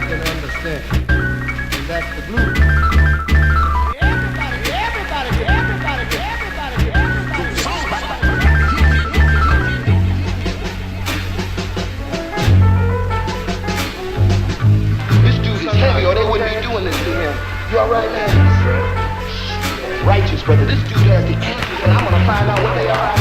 can understand. And that's the blues. This dude is heavy or they wouldn't be doing this to him. You alright, man? Righteous, brother. This dude has the answers and I'm gonna find out what they are.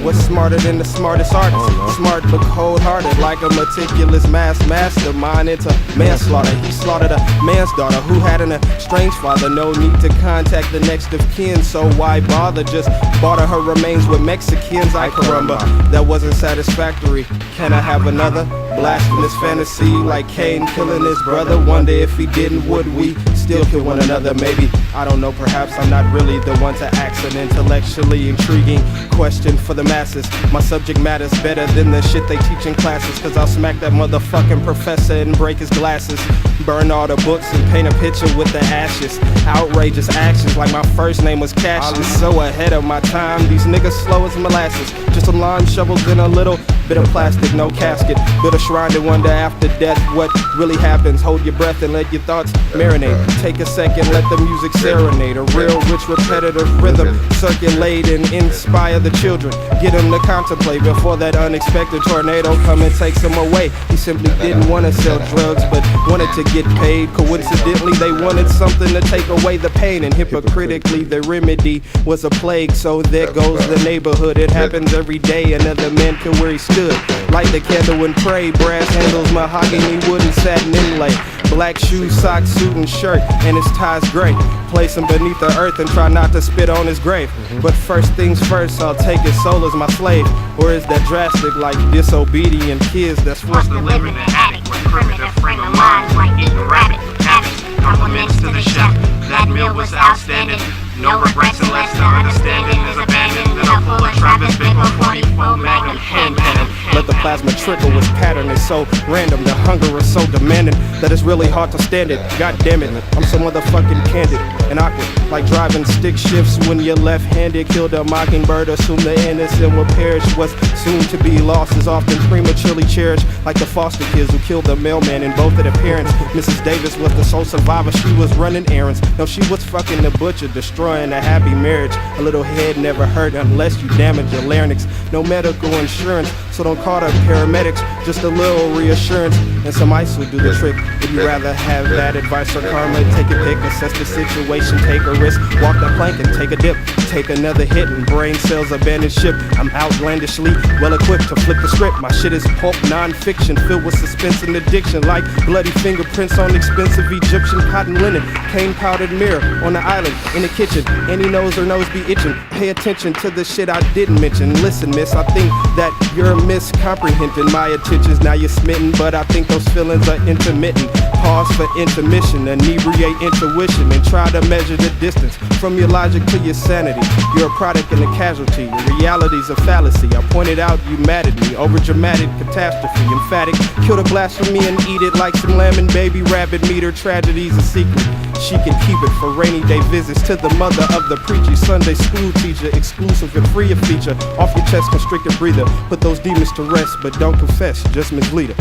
What's smarter than the smartest artist? Smart but cold-hearted, like a meticulous mastermind into manslaughter. He slaughtered a man's daughter who had an estranged father. No need to contact the next of kin, so why bother? Just barter her remains with Mexicans. Ay caramba, that wasn't satisfactory. Can I have another? Blasphemous fantasy like Cain killing his brother. Wonder if he didn't, would we still kill one another? Maybe, I don't know, perhaps I'm not really the one to ask an intellectually intriguing question for the masses. My subject matter's better than the shit they teach in classes, cause I'll smack that motherfucking professor and break his glasses. Burn all the books and paint a picture with the ashes. Outrageous actions like my first name was Cassius. So ahead of my time, these niggas slow as molasses. Just some lawn shovels and a little bit of plastic, no casket. Build a shrine to wonder after death what really happens. Hold your breath and let your thoughts marinate. Take a second, let the music serenade. A real rich repetitive rhythm circulate and inspire the children. Get them to contemplate before that unexpected tornado come and takes them away. He simply didn't want to sell drugs but wanted to get paid. Coincidentally they wanted something to take away the pain, and hypocritically the remedy was a plague. So there goes the neighborhood. It happens every day. Another man could where he stood. Light the candle and pray. Brass handles, mahogany, wood and satin inlay. Black shoes, socks, suit and shirt, and his tie's gray. Place him beneath the earth and try not to spit on his grave. But first things first, I'll take his soul as my slave. Or is that drastic like disobedient kids that's forced to live in the attic with primitive frame of minds like eating rabbit and cabbage? Compliments to the chef, that meal was outstanding. No regrets unless the understanding is abandoned. Then I'll pull a Travis Bickle 44 Magnum hand cannon. Let the plasma trickle, its pattern is so random. The hunger is so demanding that it's really hard to stand it. God damn it, I'm so motherfucking candid and awkward, like driving stick shifts when you're left-handed. Killed a mockingbird, assume the innocent will perish. What's soon to be lost is often prematurely cherished, like the foster kids who killed the mailman in both of their parents. Mrs. Davis was the sole survivor, she was running errands. No, she was fucking the butcher, destroying a happy marriage. A little head never hurt unless you damage your larynx. No medical insurance, so don't call the paramedics. Just a little reassurance and some ice will do the trick. Would you rather have that advice or karma? Take a pick, assess the situation, take a risk, walk the plank and take a dip. Take another hit and brain cells abandon ship. I'm outlandishly well equipped to flip the script. My shit is pulp non-fiction filled with suspense and addiction, like bloody fingerprints on expensive Egyptian cotton linen. Cane powdered mirror on the island in the kitchen. Any nose her nose be itching. Pay attention to the shit I didn't mention. Listen, miss, I think that you're miscomprehending my attentions. Now you're smitten, but I think those feelings are intermittent. Pause for intermission, inebriate intuition, and try to measure the distance from your logic to your sanity. You're a product and a casualty. Your reality's a fallacy. I pointed out you mad at me. Over dramatic catastrophe, emphatic. Kill the blasphemy and eat it like some lamb and baby rabbit meat. Her tragedy's a secret. She can keep it for rainy day visits to the mother of the preachy Sunday school teacher. Exclusive and free of feature. Off your chest, constricted breather. Put those demons to rest, but don't confess. Just mislead her.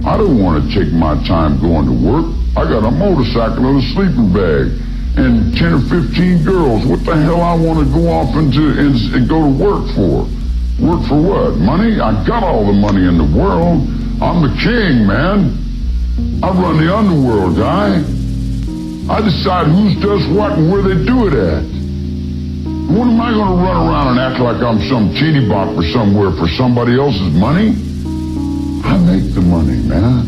I don't want to take my time going to work. I got a motorcycle and a sleeping bag and 10 or 15 girls. What the hell I want to go off and go to work for? Work for what? Money? I got all the money in the world. I'm the king, man. I run the underworld, guy. I decide who does what and where they do it at. What am I going to run around and act like I'm some teeny bopper somewhere for somebody else's money? I make the money, man.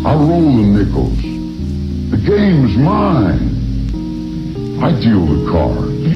I roll the nickels. The game is mine. I deal the cards.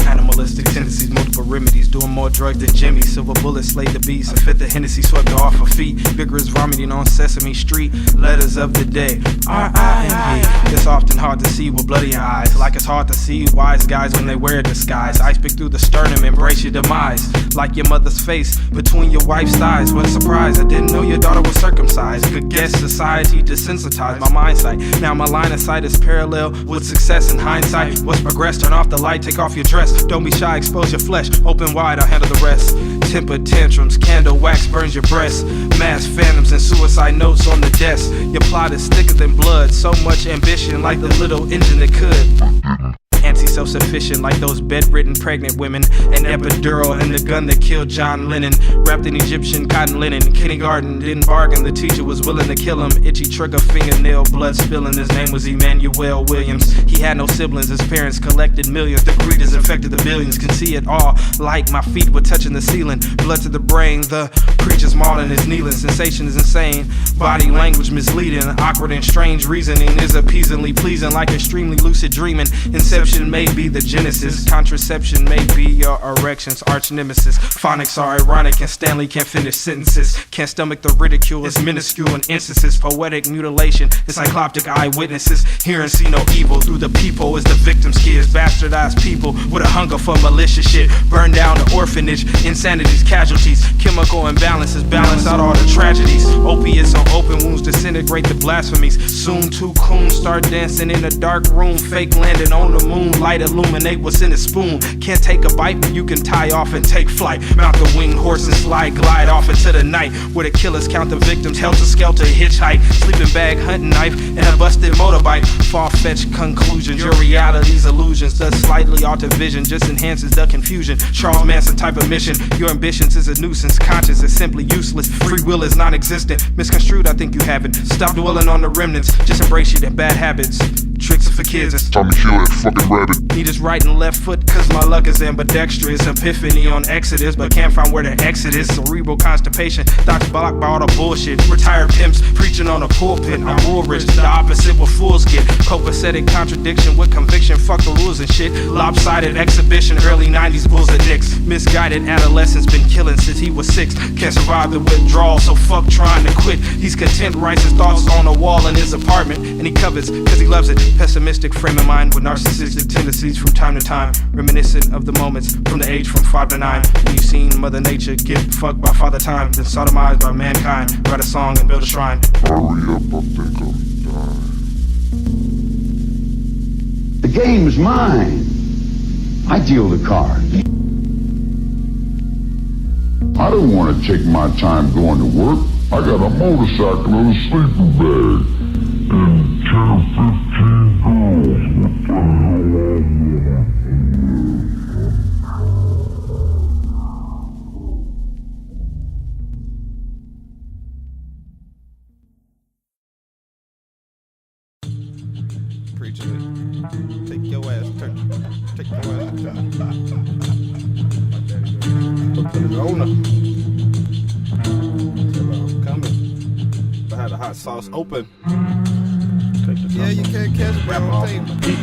Animalistic tendencies, multiple for remedies, doing more drugs than Jimmy. Silver bullets slayed the beast, a fifth of Hennessy swept her off her feet. Vigorous vomiting on Sesame Street, letters of the day, R-I-M-P. It's often hard to see with bloody eyes, like it's hard to see wise guys when they wear a disguise. Ice pick through the sternum, embrace your demise, like your mother's face between your wife's thighs. What a surprise, I didn't know your daughter was circumcised. Good guess, society desensitized my mind sight. Now my line of sight is parallel with success in hindsight. What's progressed, turn off the light, take off your dress. Don't be shy, expose your flesh, open wide, I'll handle the rest. Temper tantrums, candle wax burns your breast. Mass phantoms and suicide notes on the desk. Your plot is thicker than blood, so much ambition like the little engine that could. Anti-self-sufficient like those bedridden pregnant women. An epidural and the gun that killed John Lennon. Wrapped in Egyptian cotton linen. Kindergarten didn't bargain, the teacher was willing to kill him. Itchy trigger fingernail, blood spilling. His name was Emmanuel Williams. He had no siblings, his parents collected millions. The greed has infected the billions, can see it all. Like my feet were touching the ceiling. Blood to the brain, the preacher's mauling is kneeling. Sensation is insane, body language misleading. Awkward and strange reasoning is appeasingly pleasing. Like extremely lucid dreaming. Inception may be the genesis, contraception may be your erections, arch nemesis. Phonics are ironic and Stanley can't finish sentences. Can't stomach the ridicule, it's minuscule in instances. Poetic mutilation, it's cycloptic eyewitnesses. Hear and see no evil through the people as the victim's kids. Bastardized people with a hunger for malicious shit. Burn down the orphanage, insanity's casualties. Chemical imbalances balance out all the tragedies. Opiates on open wounds disintegrate the blasphemies. Soon two coons start dancing in a dark room. Fake landing on the moon. Light illuminate what's in his spoon. Can't take a bite, but you can tie off and take flight. Mount the winged horse and slide, glide off into the night. Where the killers count the victims, helter-skelter, hitchhike. Sleeping bag, hunting knife, and a busted motorbike. Far-fetched conclusions, your reality's illusions. Does slightly alter vision, just enhances the confusion. Charles Manson type of mission. Your ambitions is a nuisance, conscience is simply useless. Free will is non-existent. Misconstrued, I think you haven't. Stop dwelling on the remnants, just embrace your bad habits. Tricks are for kids, it's Tommy kill that fucking rabbit. Need his right and left foot cause my luck is ambidextrous. Epiphany on Exodus, but can't find where the exit is. Cerebral constipation, thoughts blocked by all the bullshit. Retired pimps preaching on a pulpit. I'm real rich, the opposite what fools get. Copacetic contradiction with conviction, fuck the rules and shit. Lopsided exhibition, early 90s bulls and dicks. Misguided adolescence, been killing since he was 6. Can't survive the withdrawal, so fuck trying to quit. He's content, writes his thoughts on the wall in his apartment. And he covets cause he loves it. Pessimistic frame of mind with narcissistic tendencies from time to time. Reminiscent of the moments from the age from 5 to 9. When you seen Mother Nature get fucked by Father Time, then sodomized by mankind. Write a song and build a shrine. Hurry up, I think I'm dying. The game's mine. I deal the cards. I don't want to take my time going to work. I got a motorcycle and a sleeping bag. And 10 or 15 girls. What the hell I want? Preacher, take your ass, turn. Take your ass, turn. Put it on her. Tell her I'm coming. I had the hot sauce open. Yeah, you can't catch it, but I'm tape.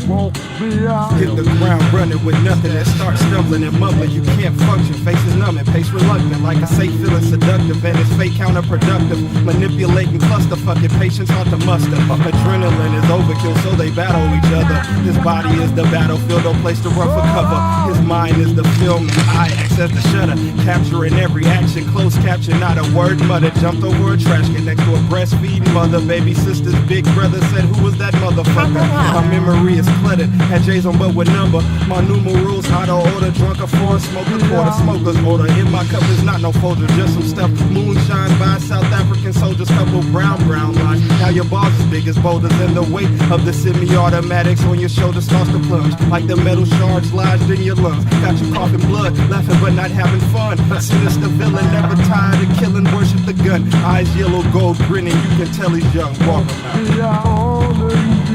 Hit the ground running with nothing and start stumbling and mumbling. You can't function, face is numbing, pace reluctant. Like a safe feeling seductive and it's fake counterproductive. Manipulating clusterfucking patience hard to muster. Adrenaline is overkill, so they battle each other. His body is the battlefield, no place to run for cover. His mind is the film and I access the shutter. Capturing every action, close caption, not a word muttered. Jumped over a trash can next to a breastfeeding mother. Baby sister's big brother said, who was that motherfucker? My memory is cluttered, had J's on but with number. My numerals, how to order, drunk a foreign smoker, quarter smokers order. In my cup is not no folder, just some stuff. Moonshine by South African soldiers, couple brown lines. Now your bars as big as boulders, and the weight of the semi-automatics on your shoulder starts to plunge. Like the metal shards lodged in your lungs. Got you coughing blood, laughing but not having fun. Sinister villain, never tired of killing, worship the gun. Eyes yellow, gold grinning, you can tell he's young. Walk him out.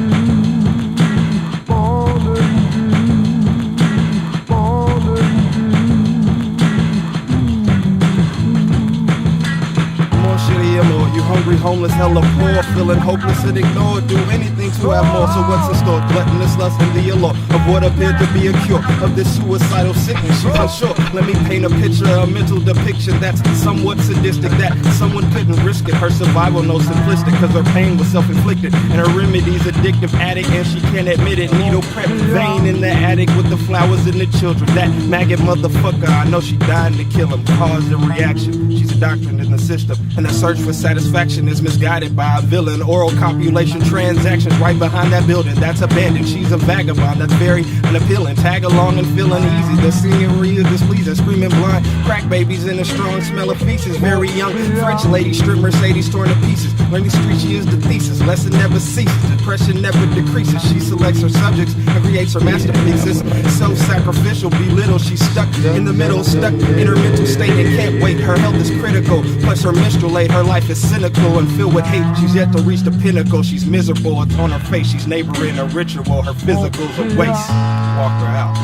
homeless, hella poor, feeling hopeless and ignored. Do anything to have more. So what's in store? Gluttonous lust and the allure of what appeared to be a cure of this suicidal sickness. She's unsure. Let me paint a picture, a mental depiction that's somewhat sadistic, that someone couldn't risk it. Her survival no simplistic, cause her pain was self-inflicted and her remedy's addictive addict, and she can't admit it. Needle prep vein in the attic with the flowers and the children. That maggot motherfucker, I know she dying to kill him. Cause and reaction, she's a doctrine in the system, and the search for satisfaction is misguided by a villain. Oral copulation transactions right behind that building that's abandoned. She's a vagabond that's very unappealing. Tag along and feeling easy. The scenery is displeasing. Screaming blind crack babies in a strong smell of feces. Very young French lady strip Mercedes torn to pieces. Learning street, she is the thesis. Lesson never ceases. Depression never decreases. She selects her subjects and creates her masterpieces. Self-sacrificial, belittle. She's stuck in the middle, stuck in her mental state and can't wait. Her health is critical. Plus her menstruate. Her life is cynical and filled with hate. She's yet to reach the pinnacle. She's miserable. It's on her face. She's neighboring a ritual. Her physical's a waste. Walk her out.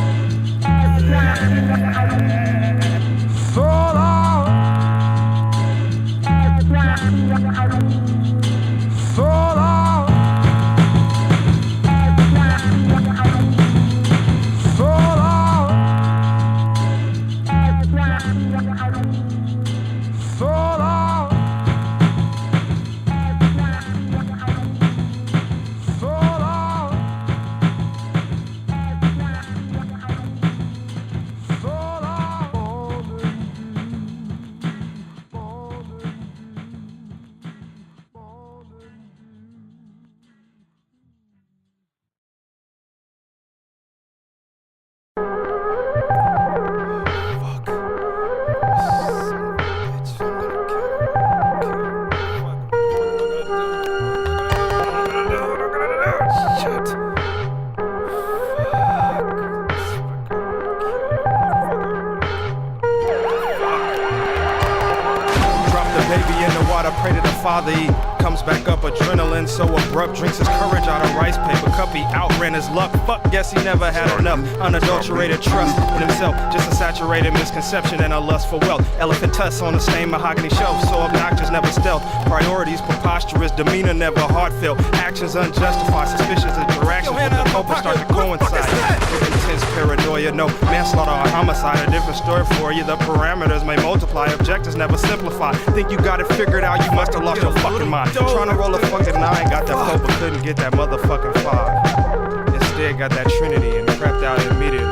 Comes back up, adrenaline so abrupt, drinks his courage out of rice paper cup. He outran his luck. Fuck, guess he never had enough. Unadulterated trust in himself, just a saturated misconception and a lust for wealth. Elephant tusks on a stained mahogany shelf, so obnoxious, never stealth. Priorities preposterous, demeanor never heartfelt. Actions unjustified, suspicious interactions with the culprit start to coincide. With intense paranoia, no manslaughter or homicide. A different story for you. The parameters may multiply, objectives never simplify. Think you got it figured out, you must have lost your fucking mind. Trying to roll a fucking 9, got that 4 but couldn't get that motherfucking 5. Instead got that Trinity and crapped out immediately.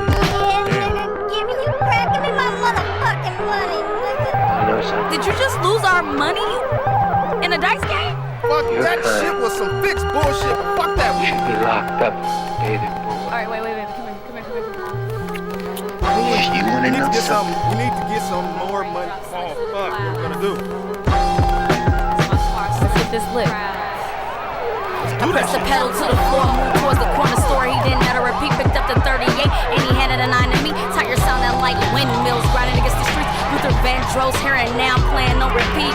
Damn. Give me my motherfucking money, nigga. Did you just lose our money in a dice game? Fuck, that shit was some fixed bullshit. Fuck that. You should be locked up, baby boy. Alright, wait. Come here. You wanna know something? We need to get some more money. Oh, fuck, what we gonna do? Let's get this lit. I pressed the pedal to the floor, moved towards the corner store. He didn't let her repeat, picked up the 38, and he handed a 9 to me. Tires sounding like windmills grinding against the streets. Luther Vandross here and now playing on repeat.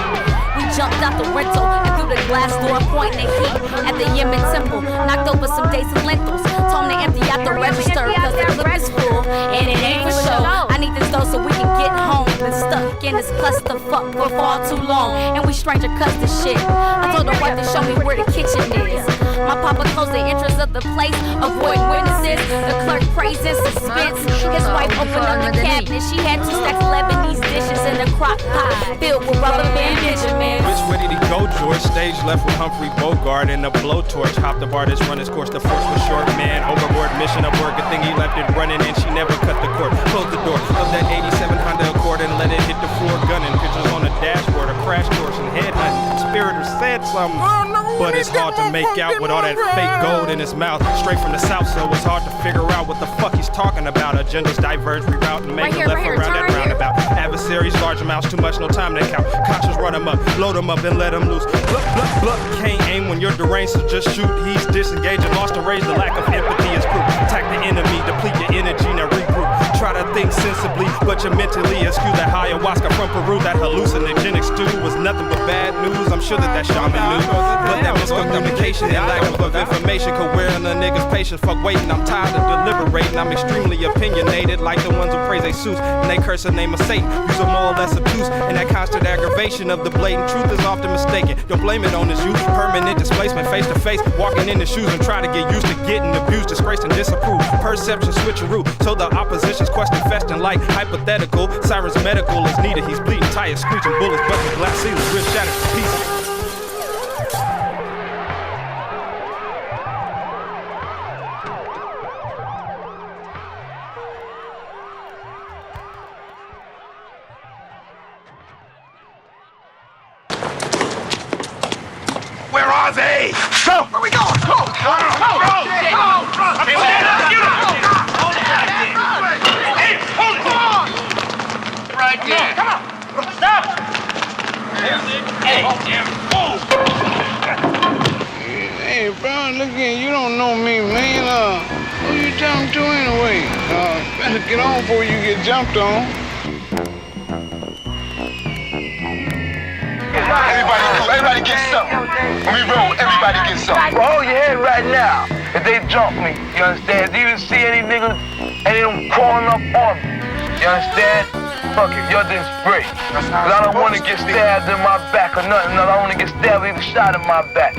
We jumped out the rental and through the glass door, pointing the heat at the Yemen temple. Knocked over some days of lentils. Told him to empty out the register because the clip is full and it ain't for show. I need this dough so we can get home. Been stuck in this clusterfuck for far too long, and we stranger cuss the shit. I told the wife to show me where the kitchen is. My papa closed the entrance of the place, avoid witnesses. The clerk prays in suspense. His wife opened up the cabinet. She had 2 stacks of Lebanese dishes in a crock pot filled with rubber band Benjamins. Which way did he go, George? Stage left with Humphrey Bogart in a blowtorch. Hopped the bar, this run his course. The force was short, man. Overboard mission of work. Good thing he left it running and she never cut the cord. Closed the door of that 87 Honda Accord and let it hit the floor gunning. Pictures on the dashboard, a crash course and headhunting. Conspirator said something, but it's hard to make out with all that fake gold in his mouth. Straight from the south, so it's hard to figure out what the fuck he's talking about. Agendas diverge, reroute and make a left around that roundabout. Adversaries, large amounts, too much, no time to count. Conscious, run him up, load him up and let him loose. Bluck, can't aim when you're deranged, so just shoot. He's disengaged and lost to raise the lack of empathy is proof. Attack the enemy, deplete your energy, now regroup. Try to think sensibly, but you mentally eschew that ayahuasca from Peru. That hallucinogenic stew was nothing but bad news. I'm sure that shaman knew, but that miscommunication and lack of information could wear on a nigga's patience. Fuck waiting, I'm tired of deliberating. I'm extremely opinionated, like the ones who praise Jesus and they curse the name of Satan. Use a more or less obtuse, and that constant aggravation of the blatant truth is often mistaken. Don't blame it on his youth, permanent displacement, face to face, walking in the shoes and try to get used to getting abused, disgraced and disapproved. Perception switcheroo, so the opposition's question festing like hypothetical. Cyrus medical is needed, he's bleeding, tires screeching, bullets, but the glass ceiling rip shattered to pieces. Where are they? Go! Where we going? Go! Go! Go! Hey, hold it! Right there. Come on! Stop! Hey, move! Hey, bro, look here, you don't know me, man. Who you talking to anyway? Better get on before you get jumped on. Everybody get something. When we roll, everybody get something. Well, hold your head right now. If they jump me, you understand? Do you even see any niggas, any of them crawling up on me? You understand? Fuck it, you're just brave. Cause I don't want to get stabbed in my back or nothing. I don't want to get stabbed or even shot in my back.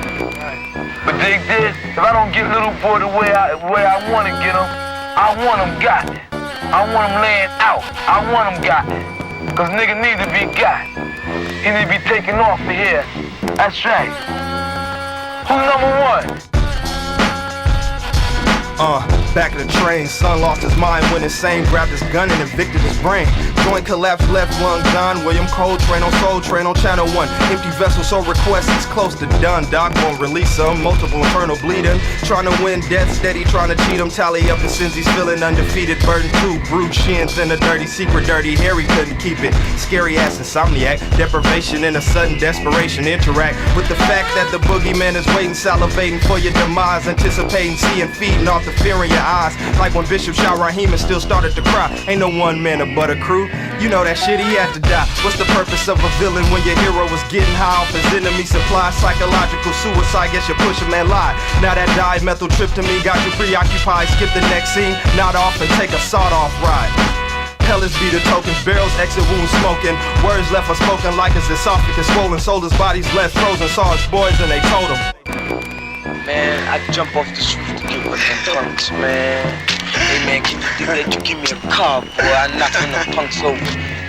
But dig this, if I don't get little boy the way I want to get him, I want him got it. I want him laying out. I want him got it. Cause nigga need to be got. He need to be taken off of here. That's right. Who's number one? Back of the train, son lost his mind when insane, grabbed his gun and evicted his brain. Joint collapsed, left lung gone. William Coltrane on Soul Train on Channel 1. Empty vessel, so request is close to done. Doc won't release him, multiple internal bleeding. Trying to win death steady, trying to cheat him. Tally up the sins, he's feeling undefeated. Burden 2, bruised shins and a dirty secret. Dirty Harry couldn't keep it. Scary ass insomniac, deprivation and a sudden desperation. Interact with the fact that the boogeyman is waiting, salivating for your demise. Anticipating, seeing, feeding off the fear in your eyes. Like when Bishop Shah Rahim still started to cry. Ain't no one man but a crew. You know that shit, he had to die. What's the purpose of a villain when your hero was getting high off his enemy supply? Psychological suicide, guess you push a man lie. Now that dimethyltryptamine got you preoccupied. Skip the next scene, not off and take a sawed-off ride. Pellets be the tokens, barrels exit wounds smoking. Words left unspoken like his esophagus swollen. Sold his body's left frozen, saw his boys and they told him. Man, I jump off this roof to get with them punks, man. Hey man, can you think that you give me a car, boy? I knock them punks over.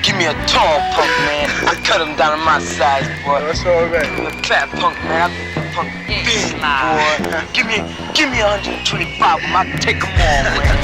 Give me a tall punk, man. I cut them down to my size, boy. That's all right. Give me a fat punk, man. I make the punk big, boy. Give me 125 of them. I can take them all, man.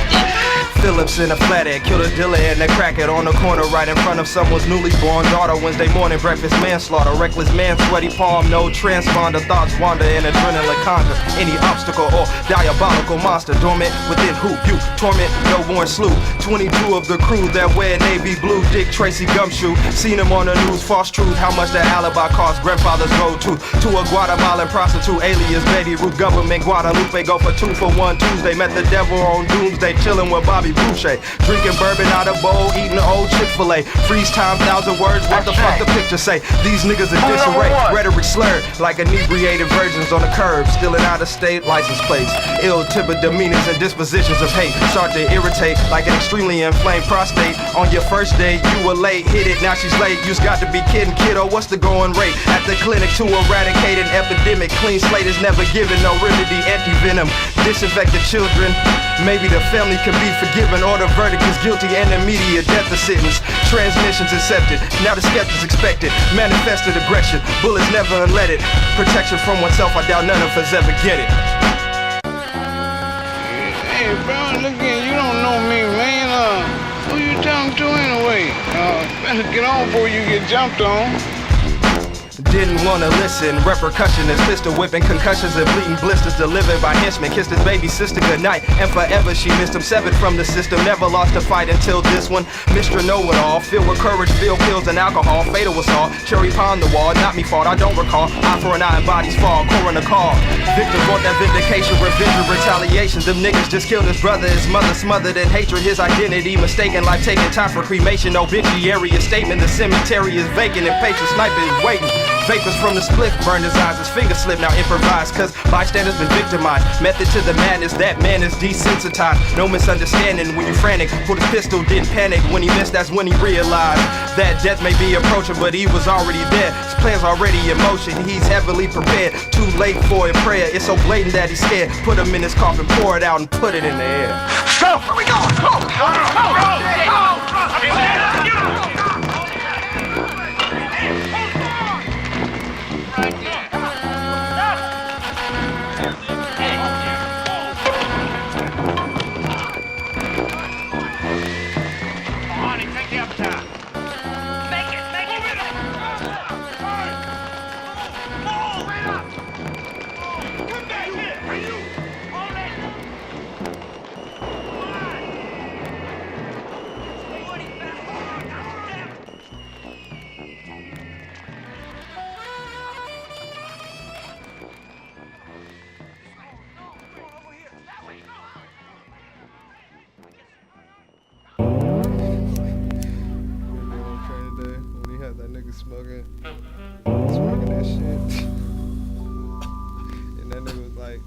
Phillips in a flathead, killed a dealer and a crackhead on the corner right in front of someone's newly born daughter. Wednesday morning, breakfast manslaughter, reckless man, sweaty palm, no transponder, thoughts wander and adrenaline conquer any obstacle or diabolical monster dormant within who you torment. No warrant slew 22 of the crew that wear navy blue. Dick Tracy Gumshoe, seen him on the news. False truth, how much that alibi cost? Grandfather's road to a Guatemalan prostitute alias Betty Ruth. Government Guadalupe go for 2 for 1 Tuesday. Met the devil on doomsday, chilling with Bobby Boucher, drinking bourbon out of bowl, eating old Chick-fil-A. Freeze time, 1,000 words, what the fuck the picture say? These niggas are disarray, rhetoric slurred like inebriated virgins on the curb, stealing out of state license plates. Ill-tempered demeanors and dispositions of hate start to irritate like an extremely inflamed prostate. On your first date, you were late, hit it, now she's late. You's got to be kidding, kiddo, what's the going rate? At the clinic to eradicate an epidemic, clean slate is never given, no remedy, anti-venom, disinfect the children. Maybe the family could be forgiven, or the verdict is guilty and immediate death or sentence. Transmissions accepted, now the skeptics expected. Manifested aggression, bullets never unleaded. Protection from oneself, I doubt none of us ever get it. Hey, bro, look here, you don't know me, man. Who you talking to anyway? Better get on before you get jumped on. Didn't wanna listen, repercussion is pistol whipping, concussions and bleeding blisters delivered by henchmen. Kissed his baby sister goodnight, and forever she missed him. Severed from the system, never lost a fight until this one. Mr. Know-It-All, filled with courage, filled pills and alcohol. Fatal assault, cherry pie on the wall, not me fault, I don't recall. Eye for an eye and bodies fall, coroner call. Victims want that vindication, revenge and retaliation. Them niggas just killed his brother, his mother smothered in hatred. His identity mistaken, life taking time for cremation. Obituary a statement, the cemetery is vacant and patient sniper is waiting. Vapors from the split burned his eyes, his fingers slipped, now improvise. Cause bystanders been victimized. Method to the madness, that man is desensitized. No misunderstanding when you frantic. Pulled his pistol, didn't panic. When he missed, that's when he realized that death may be approaching, but he was already there. His plan's already in motion, he's heavily prepared. Too late for a prayer, it's so blatant that he's scared. Put him in his coffin, pour it out and put it in the air. Go! Where we going? Go! Go! Smoking that shit. And that nigga was like,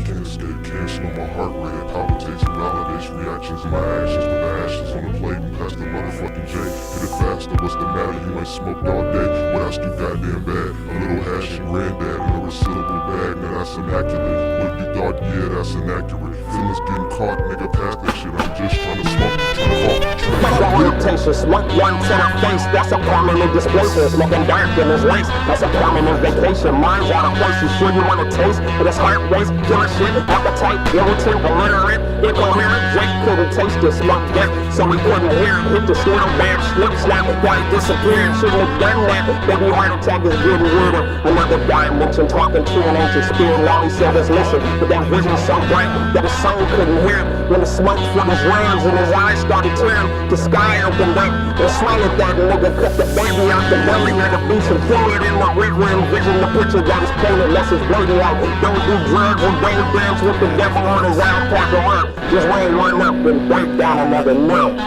Can't escape, cancel on my heart rate, palpitates and validates reactions of my actions, with the ashes on the plate and past the motherfucking J. Hit it faster, what's the matter? You ain't smoked all day. What else do goddamn bad? A little hash and granddad in a resealable bag, now that's immaculate. What you thought, yeah, that's inaccurate. Feelings getting caught, nigga, past that shit. I'm just trying to smoke, trying to walk, Orientation, smoke one to the face, that's a permanent displacement. Smoking dark in his lace, that's a permanent vacation. Mind's out of place, you sure you want to taste? But it's heart race, killer shit, appetite, irritant, illiterate, incoherent. Drake couldn't taste this, smoke death, so we couldn't hear it. Hit the snittle, bam, slip, snap, why he disappeared. Shouldn't have done that, baby heart attack is getting weirder. Another dimension, talking to an ancient spirit. All he said was listen, but that vision's so bright that his soul couldn't hear it. When the smoke filled his rams and his eyes started tearing, the sky opened up and swallowed that nigga, cut the baby out the belly of the beast and threw it in the river. Envision the picture that is painted, message blatant like don't do drugs and don't dance with the devil on his out, pack around. Just roll one up and break down another nail. you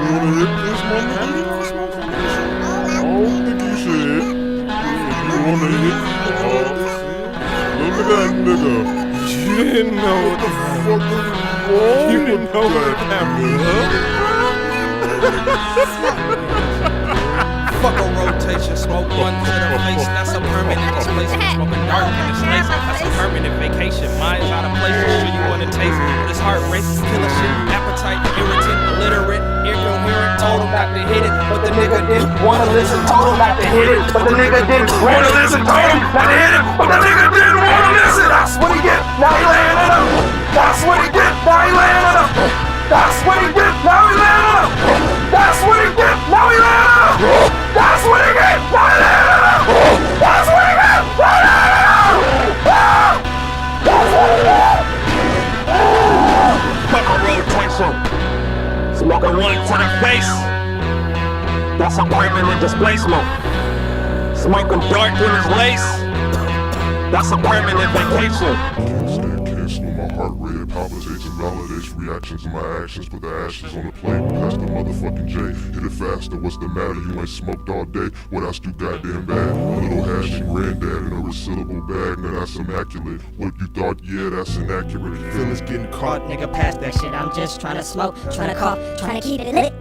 wanna hit this motherfucker? Oh, nigga, you said. You wanna hit this motherfucker? Look at that nigga. you didn't know what the fuck was wrong. You didn't know what happened, huh? Fuck a rotation, smoke one to the face, that's a permanent displacement. Smoking dark in his lace, that's a permanent vacation. Mind's out of place, I'm sure you wanna taste. But it's heart race, killer shit, appetite, irritant, illiterate, incoherent. Told him not to hit it, but the nigga didn't wanna listen. Told him not to hit it, but the nigga didn't wanna listen. Told him not to hit it, but the nigga didn't wanna listen. That's what he get, now he laying it up. That's what he get, now he laying it up. That's what he get, now he laying it up. That's what he get, now he laying it up. That's what he get, now he laying it up. That's what he get, now he laying it up. That's what he get. Fuck a rotation. Smoking one to the face. That's a permanent displacement. Smoking dark in his lace. That's a permanent vacation. Cancel on my heart rate, palpitates and validates reactions of my actions, put the ashes on the plate and pass the motherfucking J. Hit it faster, what's the matter? You ain't smoked all day. What else do goddamn bad? A little hash and granddad in a resealable bag, now that's immaculate. What you thought, yeah, that's inaccurate. Feelings getting caught, nigga, past that shit. I'm just trying to smoke, trying to cough, trying to keep it lit.